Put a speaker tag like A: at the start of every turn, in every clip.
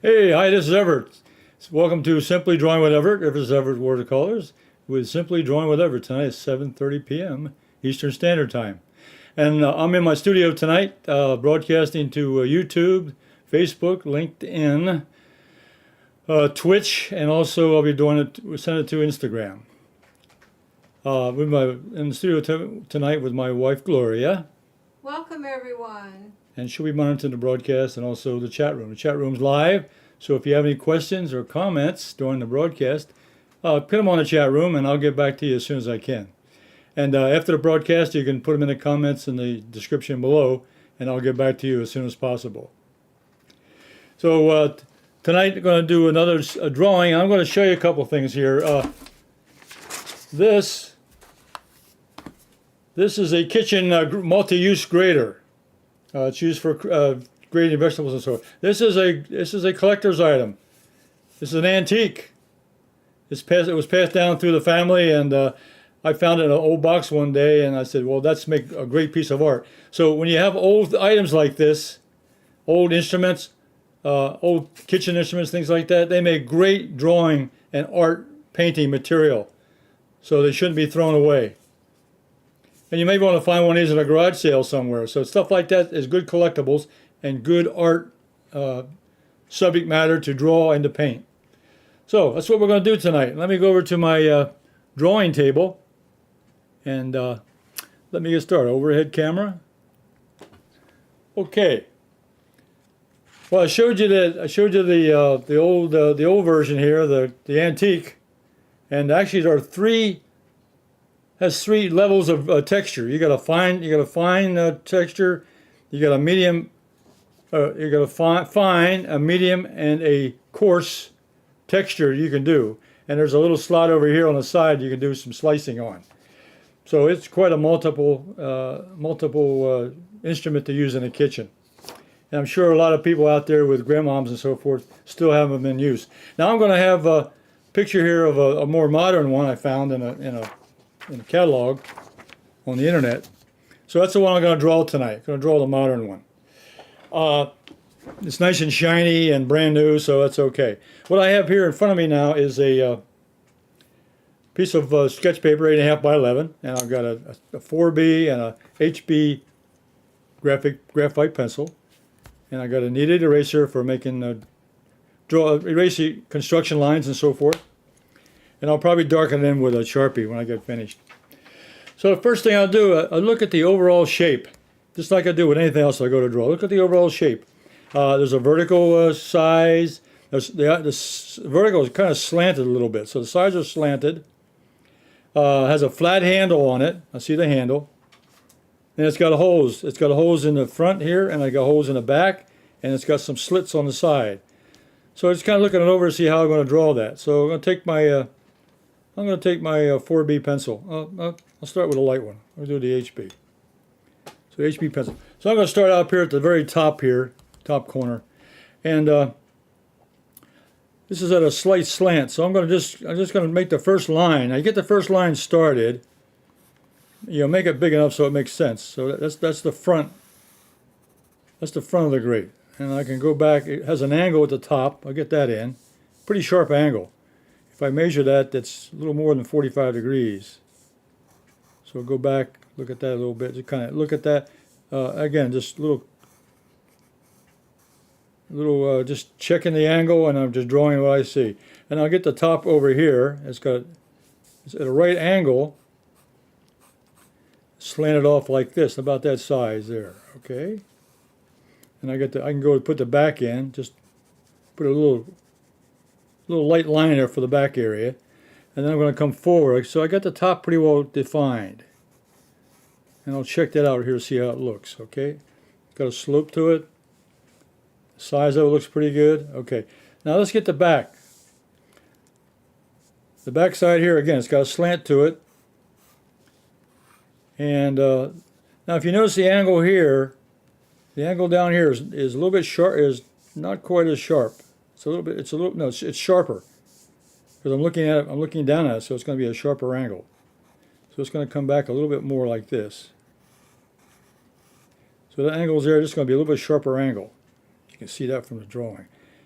A: Hey, hi, this is Everett. Welcome to Simply Drawing with Everett. This is Everett Watercolors with Simply Drawing with Everett. Tonight is 7:30 p.m. Eastern Standard Time. And I'm in my studio tonight, broadcasting to YouTube, Facebook, LinkedIn, Twitch, and also I'll be send it to Instagram. In the studio tonight with my wife, Gloria.
B: Welcome, everyone.
A: And she'll be monitoring the broadcast and also the chat room. The chat room's live, so if you have any questions or comments during the broadcast, put them on the chat room and I'll get back to you as soon as I can. And after the broadcast, you can put them in the comments in the description below, and I'll get back to you as soon as possible. So tonight, I'm going to do another drawing. I'm going to show you a couple things here. This is a kitchen multi-use grater. It's used for grating vegetables and so forth. This is a collector's item. This is an antique. It was passed down through the family, and I found it in an old box one day, and I said, well, that's make a great piece of art. So when you have old items like this, old instruments, old kitchen instruments, things like that, they make great drawing and art painting material. So they shouldn't be thrown away. And you may want to find one of these in a garage sale somewhere. So stuff like that is good collectibles and good art subject matter to draw and to paint. So that's what we're going to do tonight. Let me go over to my drawing table and let me get started. Overhead camera. Okay. Well, I showed you the old version here, the antique, and actually there are has three levels of texture. You got a fine texture, you got a medium, you got a fine, a medium, and a coarse texture you can do. And there's a little slot over here on the side you can do some slicing on. So it's quite a multiple instrument to use in the kitchen. And I'm sure a lot of people out there with grandmoms and so forth still have them in use. Now I'm going to have a picture here of a more modern one I found in a catalog on the internet. So that's the one I'm going to draw tonight. I'm going to draw the modern one. It's nice and shiny and brand new, so that's okay. What I have here in front of me now is a piece of sketch paper, 8.5 by 11, and I've got a 4B and a HB graphite pencil, and I got a kneaded eraser for making erasing construction lines and so forth. And I'll probably darken it in with a Sharpie when I get finished. So the first thing I'll do, I'll look at the overall shape. Just like I do with anything else I go to draw. Look at the overall shape. There's a vertical size. The vertical is kind of slanted a little bit. So the sides are slanted. Has a flat handle on it. I see the handle. And it's got a hose. It's got a hose in the front here, and I got holes in the back, and it's got some slits on the side. So I'm just kind of looking it over to see how I'm going to draw that. So I'm going to take my 4B pencil. I'll start with a light one. I'll do the HB. So HB pencil. So I'm going to start up here at the very top here, top corner, and this is at a slight slant. So I'm just going to make the first line. I get the first line started. Make it big enough so it makes sense. So that's the front. That's the front of the grate. And I can go back. It has an angle at the top. I'll get that in. Pretty sharp angle. If I measure that, that's a little more than 45 degrees. So I'll go back, look at that a little bit. Just kind of look at that. Again, just just checking the angle, and I'm just drawing what I see. And I'll get the top over here. It's at a right angle, slanted off like this, about that size there. Okay. And I can go put the back in, just put a little light line there for the back area, and then I'm going to come forward. So I got the top pretty well defined, and I'll check that out here to see how it looks. Okay, got a slope to it. The size of it looks pretty good. Okay, now let's get the back. The back side here, again, it's got a slant to it, and now if you notice the angle here. The angle down here is a little bit sharp. Is not quite as sharp. It's sharper because I'm looking down at it, so it's going to be a sharper angle. So it's going to come back a little bit more like this. So the angle's there, just going to be a little bit sharper angle. You can see that from the drawing.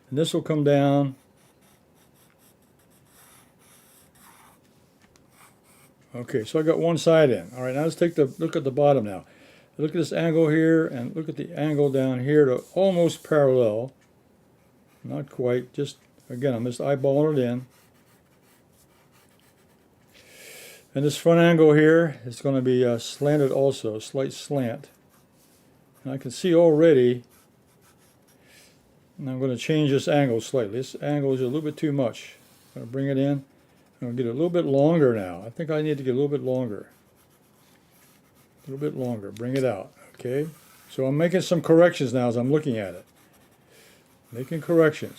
A: And this will come down. Okay, so I got one side in. All right, now let's take the look at the bottom now. Look at this angle here, and look at the angle down here to almost parallel. Not quite, just, again, I'm just eyeballing it in. And this front angle here is going to be slanted also, a slight slant. And I can see already, and I'm going to change this angle slightly. This angle is a little bit too much. I'm going to bring it in. I'm going to get it a little bit longer now. I think I need to get a little bit longer. A little bit longer. Bring it out. Okay? So I'm making some corrections now as I'm looking at it. Making corrections.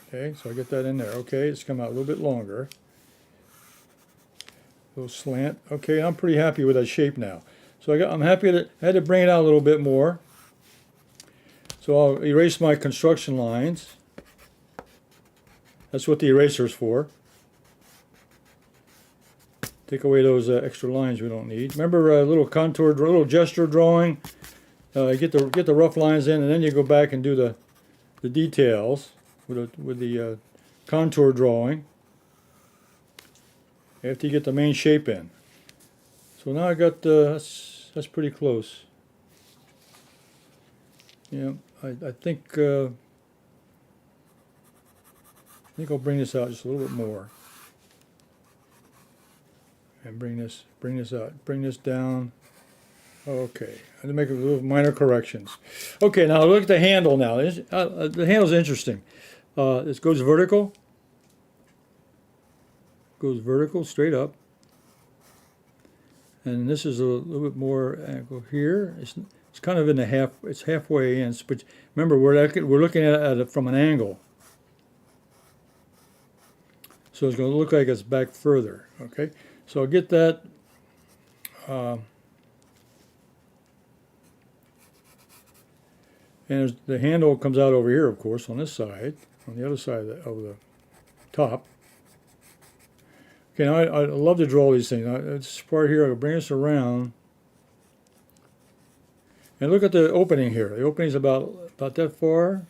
A: Okay, so I get that in there. Okay, it's come out a little bit longer. A little slant. Okay, I'm pretty happy with that shape now. So I'm happy that I had to bring it out a little bit more. So I'll erase my construction lines. That's what the eraser's for. Take away those extra lines we don't need. Remember a little contour, little gesture drawing. Get the rough lines in, and then you go back and do the details with the contour drawing after you get the main shape in. So now I got that's pretty close. Yeah, I think I'll bring this out just a little bit more. And bring this out, bring this down. Okay, I had to make a little minor corrections. Okay, now look at the handle now. The handle's interesting. This goes vertical. Goes vertical, straight up. And this is a little bit more angle here. It's kind of in the half. It's halfway in. But remember, we're looking at it from an angle. So it's going to look like it's back further. Okay. So I'll get that. And the handle comes out over here, of course, on this side, on the other side of the top. Okay, now I love to draw these things. Now, this part here, I'll bring this around. And look at the opening here. The opening's about that far.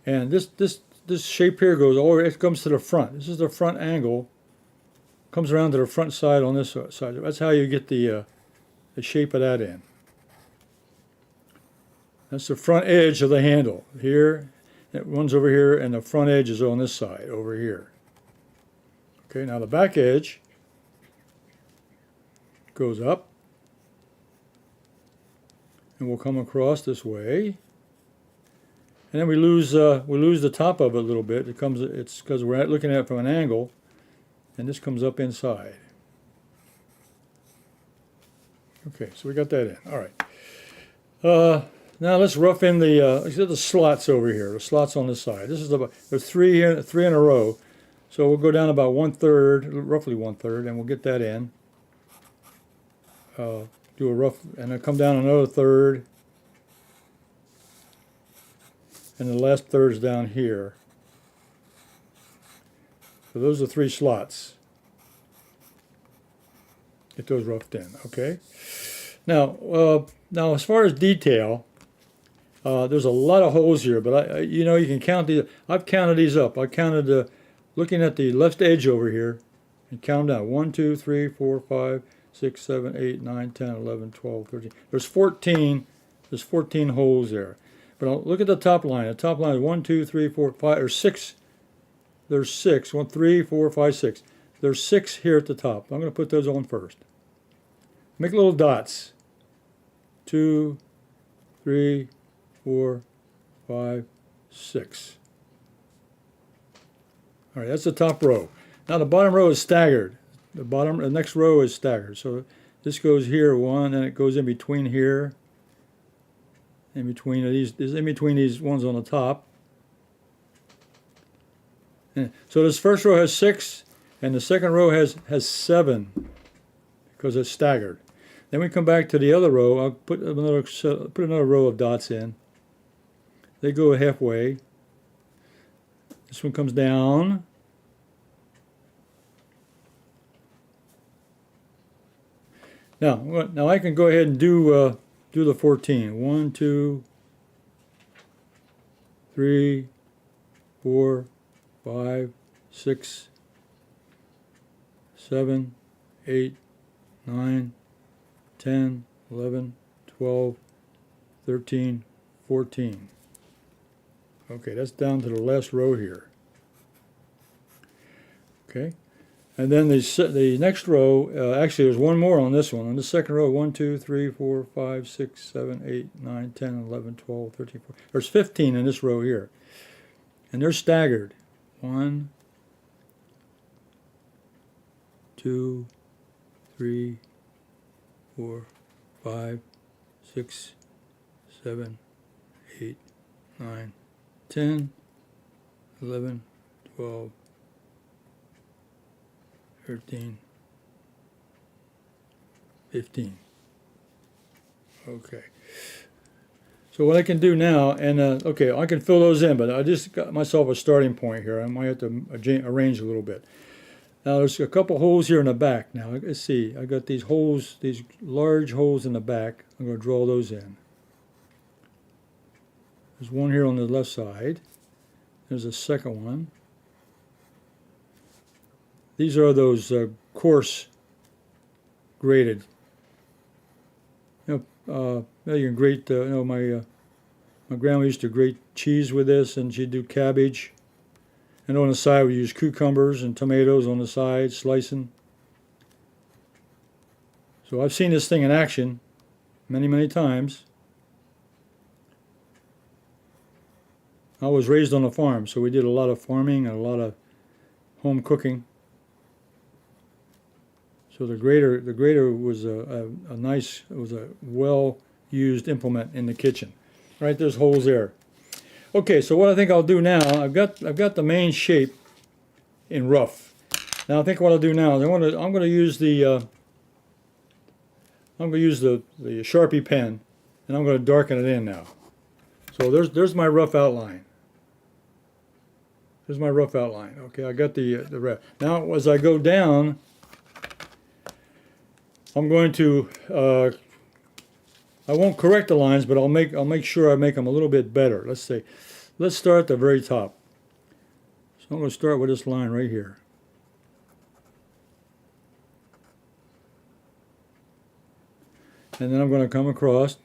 A: And this shape here goes over, it comes to the front. This is the front angle. Comes around to the front side on this side. That's how you get the shape of that in. That's the front edge of the handle. Here, it runs over here, and the front edge is on this side, over here. Okay, now the back edge goes up, and we'll come across this way. And then we lose the top of it a little bit. It's because we're looking at it from an angle. And this comes up inside. Okay, so we got that in. All right. Now let's rough in the slots over here. The slots on this side. This is there's three here, three in a row. So we'll go down about 1/3, roughly 1/3, and we'll get that in. Do a rough, and then come down another third, and the last third's down here. So those are 3 slots. Get those roughed in, okay? Now as far as detail, there's a lot of holes here, but you can count these. I've counted these up. I counted looking at the left edge over here, and count them down. 1, 2, 3, 4, 5, 6, 7, 8, 9, 10, 11, 12, 13. There's 14. There's 14 holes there. But I'll look at the top line. The top line is 1, 2, 3, 4, 5, or 6. There's 6. 1, 3, 4, 5, 6. There's 6 here at the top. I'm going to put those on first. Make little dots. 2, 3, 4, 5, 6. All right, that's the top row. Now the bottom row is staggered. The next row is staggered. So this goes here 1, and it goes in between here. In between these ones on the top. So this first row has 6, and the second row has 7 because it's staggered. Then we come back to the other row. I'll put another row of dots in. They go halfway. This one comes down. Now I can go ahead and do the 14. 1, 2, 3, 4, 5, 6, 7, 8, 9, 10, 11, 12, 13, 14. Okay, that's down to the last row here. Okay, and then the next row, actually there's one more on this one. On the second row, 1, 2, 3, 4, 5, 6, 7, 8, 9, 10, 11, 12, 13, 14. There's 15 in this row here. And they're staggered. 1, 2, 3, 4, 5, 6, 7, 8, 9, 10, 11, 12, 13, 15. Okay. So what I can do now, and okay, I can fill those in, but I just got myself a starting point here. I might have to arrange a little bit. Now there's a couple holes here in the back. Now let's see, I got these holes, these large holes in the back. I'm going to draw those in. There's one here on the left side. There's a second one. These are those coarse grated. You can grate. My grandma used to grate cheese with this, and she'd do cabbage. And on the side, we use cucumbers and tomatoes on the side, slicing. So I've seen this thing in action many, many times. I was raised on a farm, so we did a lot of farming and a lot of home cooking. So the grater was a nice, it was a well-used implement in the kitchen. Right, there's holes there. Okay, so what I think I'll do now, I've got the main shape in rough. Now I think what I'll do now is I'm going to use the Sharpie pen, and I'm going to darken it in now. So there's my rough outline. There's my rough outline. Okay, I got the rough. Now as I go down, I'm going to I won't correct the lines, but I'll make sure I make them a little bit better. Let's start at the very top. So I'm going to start with this line right here. And then I'm going to come across.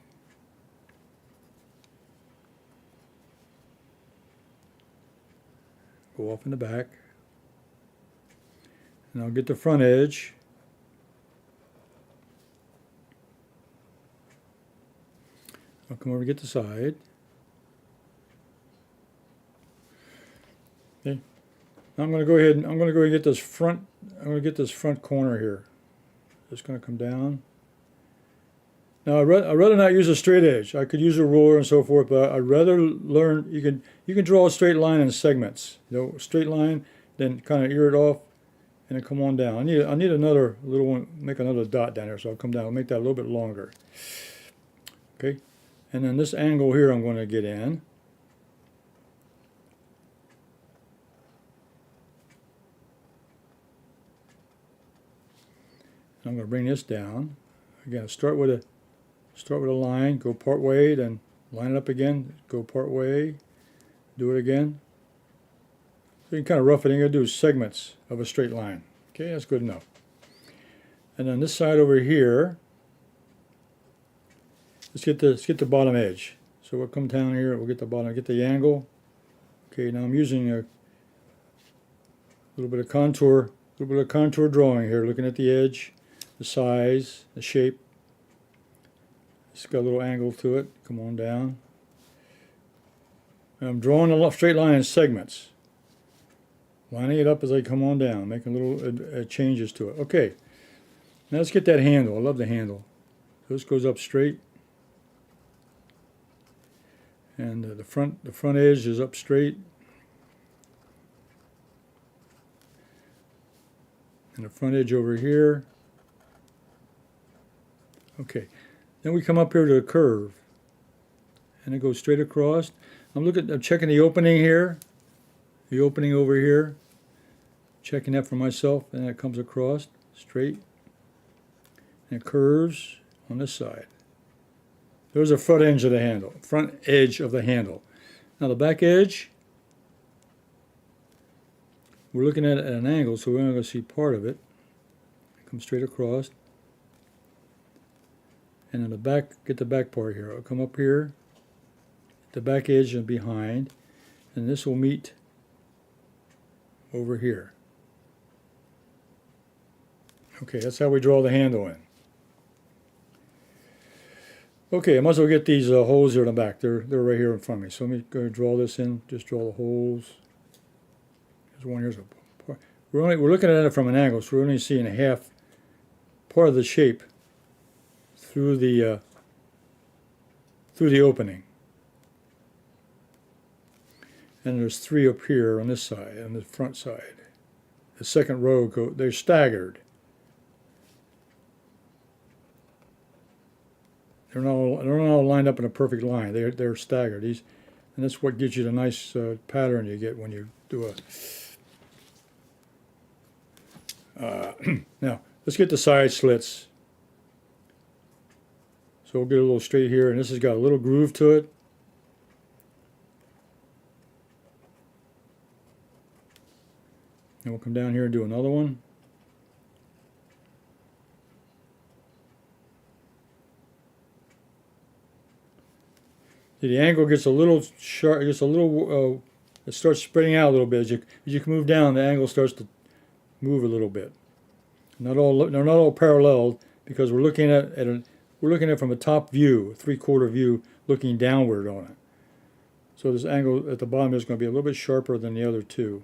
A: Go off in the back. And I'll get the front edge. I'll come over and get the side. Okay. Now I'm going to go ahead and get this front. I'm going to get this front corner here. Just going to come down. Now I'd rather not use a straight edge. I could use a ruler and so forth, but I'd rather learn. You can draw a straight line in segments. Straight line, then kind of ear it off, and then come on down. I need another little one. Make another dot down here, so I'll come down. I'll make that a little bit longer. Okay. And then this angle here I'm going to get in. I'm going to bring this down. Again, start with a line, go part way, then line it up again, go part way, do it again. So you can kind of rough it in. You're going to do segments of a straight line. Okay, that's good enough. And then this side over here, let's get the bottom edge. So we'll come down here, we'll get the bottom, get the angle. Okay, now I'm using a little bit of contour drawing here, looking at the edge, the size, the shape. It's got a little angle to it. Come on down. And I'm drawing a straight line in segments. Lining it up as I come on down, making little changes to it. Okay, now let's get that handle. I love the handle. So this goes up straight. And the front edge is up straight. And the front edge over here. Okay. Then we come up here to a curve. And it goes straight across. I'm checking the opening here. The opening over here. Checking that for myself. And it comes across straight. And it curves on this side. There's the front edge of the handle. Front edge of the handle. Now the back edge, we're looking at it at an angle, so we're only going to see part of it. Come straight across. And then the back, get the back part here. I'll come up here, the back edge and behind, and this will meet over here. Okay, that's how we draw the handle in. Okay, I might as well get these holes here in the back. They're right here in front of me. So let me go and draw this in. Just draw the holes. There's one here's a part. We're looking at it from an angle, so we're only seeing a half part of the shape through the opening. And there's 3 up here on this side, on the front side. The second row they're staggered. They're not all lined up in a perfect line. They're staggered. And that's what gives you the nice pattern you get when you do a. Now let's get the side slits. So we'll get a little straight here, and this has got a little groove to it. And we'll come down here and do another one. See, the angle gets a little sharp, it starts spreading out a little bit. As you can move down, the angle starts to move a little bit. They're not all parallel, because we're looking at it from a top view, a 3/4 view, looking downward on it. So this angle at the bottom is going to be a little bit sharper than the other two.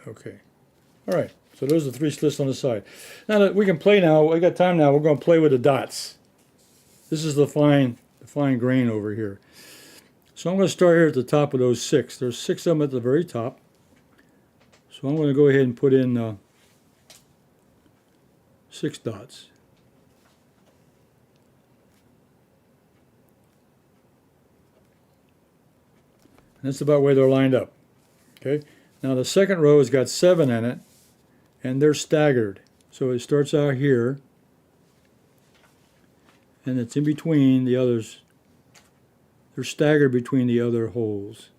A: Okay. All right. So those are the 3 slits on the side. Now that we can play now, I got time now. We're going to play with the dots. This is the fine grain over here. So I'm going to start here at the top of those 6. There's 6 of them at the very top. So I'm going to go ahead and put in 6 dots. And that's about where they're lined up. Okay. Now the second row has got 7 in it, and they're staggered. So it starts out here, and it's in between the others. They're staggered between the other holes.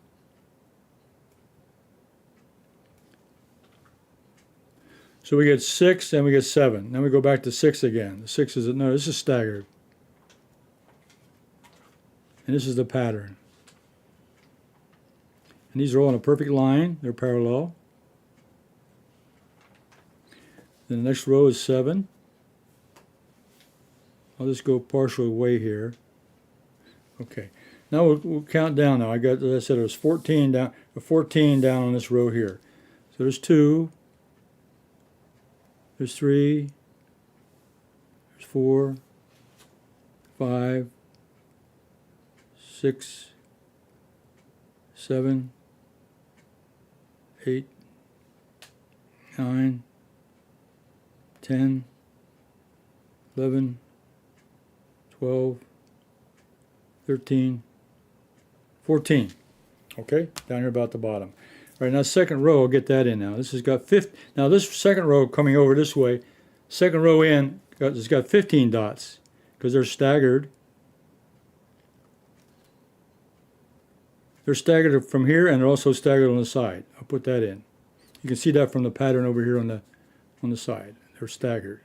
A: So we get 6 and we get 7. Then we go back to 6 again. The 6 is, no, this is staggered. And this is the pattern. And these are all in a perfect line. They're parallel. Then the next row is 7. I'll just go partial way here. Okay. Now we'll count down now. I got, as I said, there's 14 down on this row here. So there's 2. There's 3. There's 4. 5. 6. 7. 8. 9. 10. 11. 12. 13. 14. Okay, down here about the bottom. All right, now second row, I'll get that in now. This has got 50. Now this second row coming over this way, second row in, it's got 15 dots because they're staggered. They're staggered from here, and they're also staggered on the side. I'll put that in. You can see that from the pattern over here on the side. They're staggered.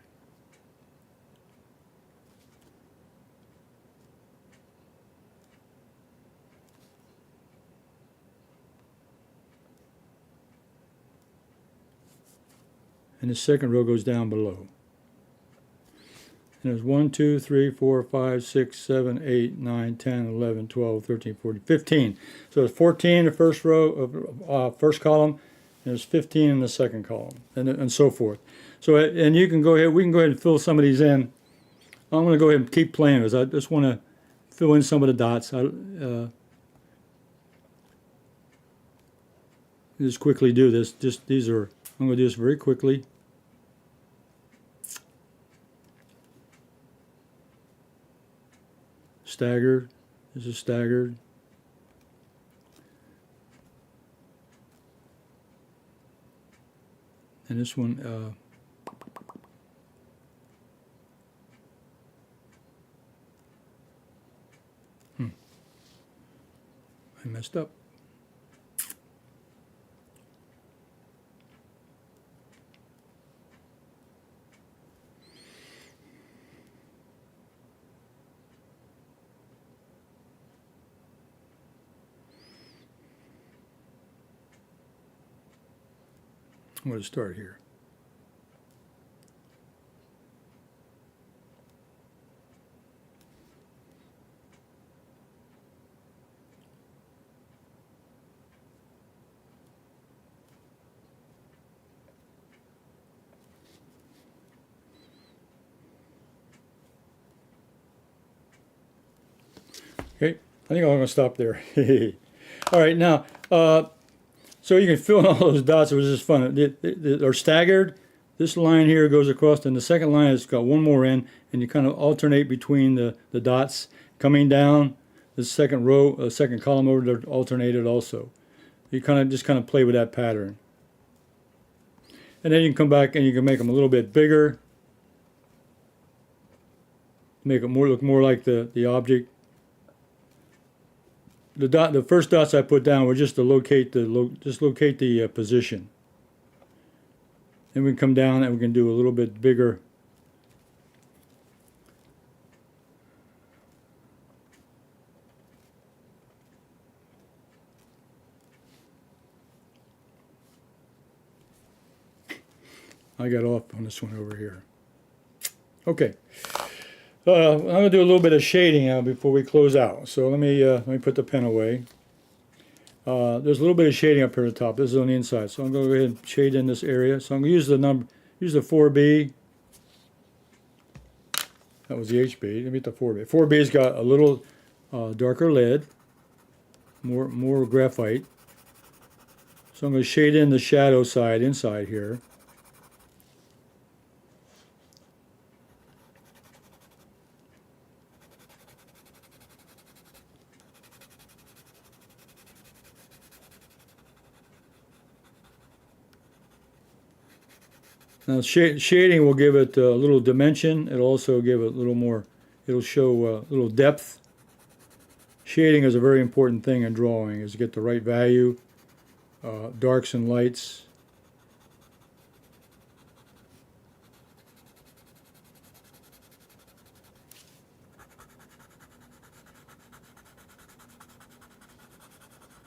A: And the second row goes down below. And there's 1, 2, 3, 4, 5, 6, 7, 8, 9, 10, 11, 12, 13, 14, 15. So there's 14 in the first row of first column, and there's 15 in the second column, and so forth. So, and you can go ahead, we can go ahead and fill some of these in. I'm going to go ahead and keep playing because I just want to fill in some of the dots. Just quickly do this. I'm going to do this very quickly. Staggered. This is staggered. And this one, I messed up. I'm going to start here. Okay, I think I'm going to stop there. All right, now, so you can fill in all those dots. It was just fun. They're staggered. This line here goes across, and the second line has got one more in, and you kind of alternate between the dots. Coming down, the second row, second column over, they're alternated also. You just kind of play with that pattern. And then you can come back and you can make them a little bit bigger. Make it look more like the object. The first dots I put down were just to locate the position. Then we can come down and we can do a little bit bigger. I got off on this one over here. Okay. I'm going to do a little bit of shading now before we close out. So let me put the pen away. There's a little bit of shading up here at the top. This is on the inside. So I'm going to go ahead and shade in this area. So I'm going to use the 4B. That was the HB. Let me get the 4B. 4B's got a little darker lead, more graphite. So I'm going to shade in the shadow side inside here. Now shading will give it a little dimension. It'll also give it a little more, it'll show a little depth. Shading is a very important thing in drawing, is to get the right value, darks and lights.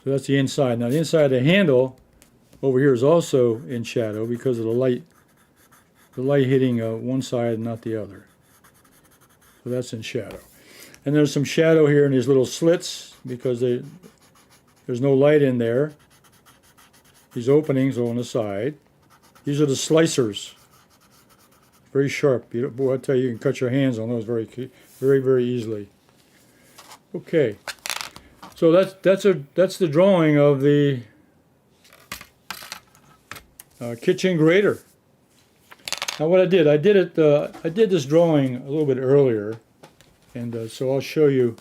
A: So that's the inside. Now the inside of the handle over here is also in shadow because of the light hitting one side and not the other. So that's in shadow. And there's some shadow here in these little slits because there's no light in there. These openings are on the side. These are the slicers. Very sharp. Boy, I tell you, you can cut your hands on those very, very easily. Okay. So that's the drawing of the kitchen grater. Now what I did this drawing a little bit earlier, and so I'll show you.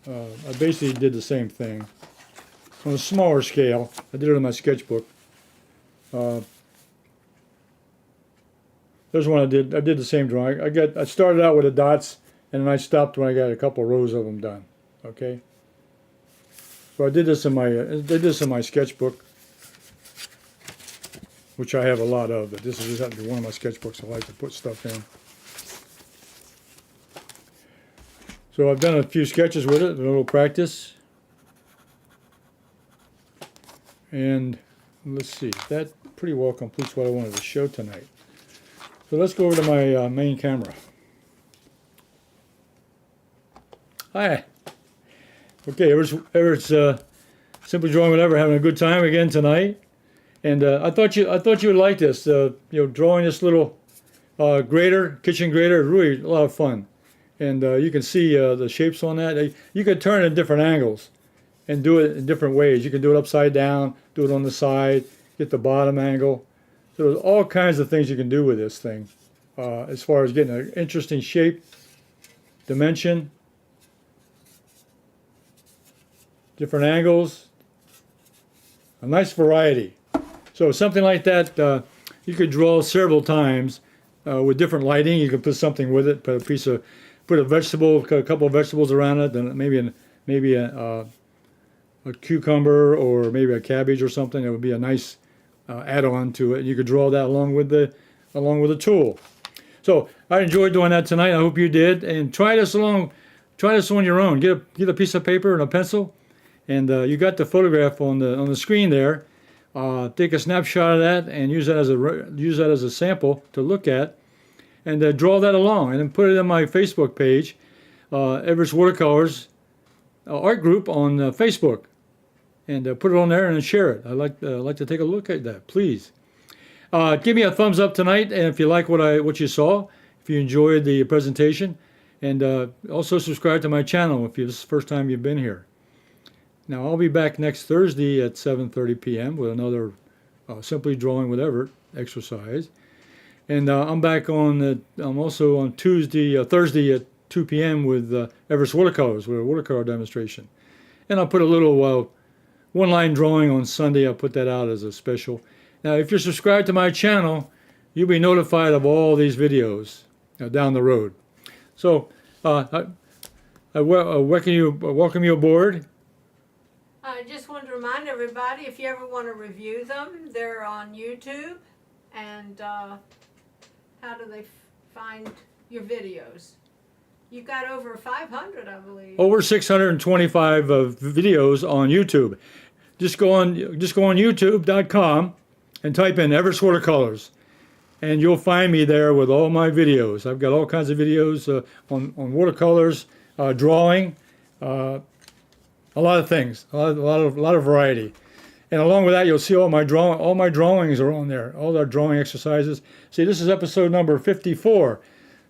A: I basically did the same thing on a smaller scale. I did it on my sketchbook. There's one I did the same drawing. I started out with the dots, and then I stopped when I got a couple rows of them done. Okay. So I did this in my sketchbook, which I have a lot of, but this is just happens to be one of my sketchbooks I like to put stuff in. So I've done a few sketches with it, a little practice. And let's see, that pretty well completes what I wanted to show tonight. So let's go over to my main camera. Hi. Okay, Everett's Simple Drawing Whatever, having a good time again tonight. And I thought you would like this. Drawing this little kitchen grater is really a lot of fun. And you can see the shapes on that. You can turn it in different angles and do it in different ways. You can do it upside down, do it on the side, get the bottom angle. So there's all kinds of things you can do with this thing as far as getting an interesting shape, dimension, different angles, a nice variety. So something like that, you could draw several times with different lighting. You could put something with it, put a vegetable, a couple of vegetables around it, then maybe a cucumber or maybe a cabbage or something. It would be a nice add-on to it. You could draw that along with the tool. So I enjoyed doing that tonight. I hope you did. And try this on your own. Get a piece of paper and a pencil, and you got the photograph on the screen there. Take a snapshot of that and use that as a sample to look at, and draw that along, and then put it in my Facebook page, Everett's Watercolors art group on Facebook, and put it on there and share it. I'd like to take a look at that, please. Give me a thumbs up tonight, and if you like what you saw, if you enjoyed the presentation, and also subscribe to my channel if this is the first time you've been here. Now I'll be back next Thursday at 7:30 p.m. with another Simply Drawing with Everett exercise, and I'm also on Thursday at 2 p.m. with Everett's Watercolors with a watercolor demonstration, and I'll put a little one-line drawing on Sunday. I'll put that out as a special. Now, if you're subscribed to my channel, you'll be notified of all these videos down the road. So I welcome you aboard.
B: I just want to remind everybody, if you ever want to review them, they're on YouTube. And how do they find your videos? You've got over 500, I believe.
A: Over 625 videos on YouTube. Just go on YouTube.com and type in Everett's Watercolors, and you'll find me there with all my videos. I've got all kinds of videos on watercolors, drawing, a lot of things, a lot of variety. And along with that, you'll see all my drawings are on there, all our drawing exercises. See, this is episode number 54.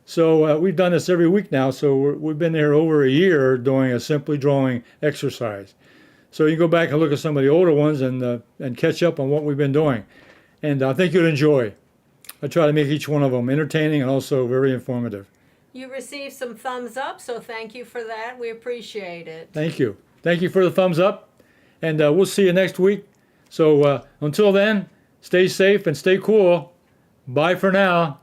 A: So we've done this every week now, so we've been there over a year doing a Simply Drawing exercise. So you can go back and look at some of the older ones and catch up on what we've been doing. And I think you'll enjoy. I try to make each one of them entertaining and also very informative.
B: You received some thumbs up, so thank you for that. We appreciate it.
A: Thank you. Thank you for the thumbs up. And we'll see you next week. So until then, stay safe and stay cool. Bye for now.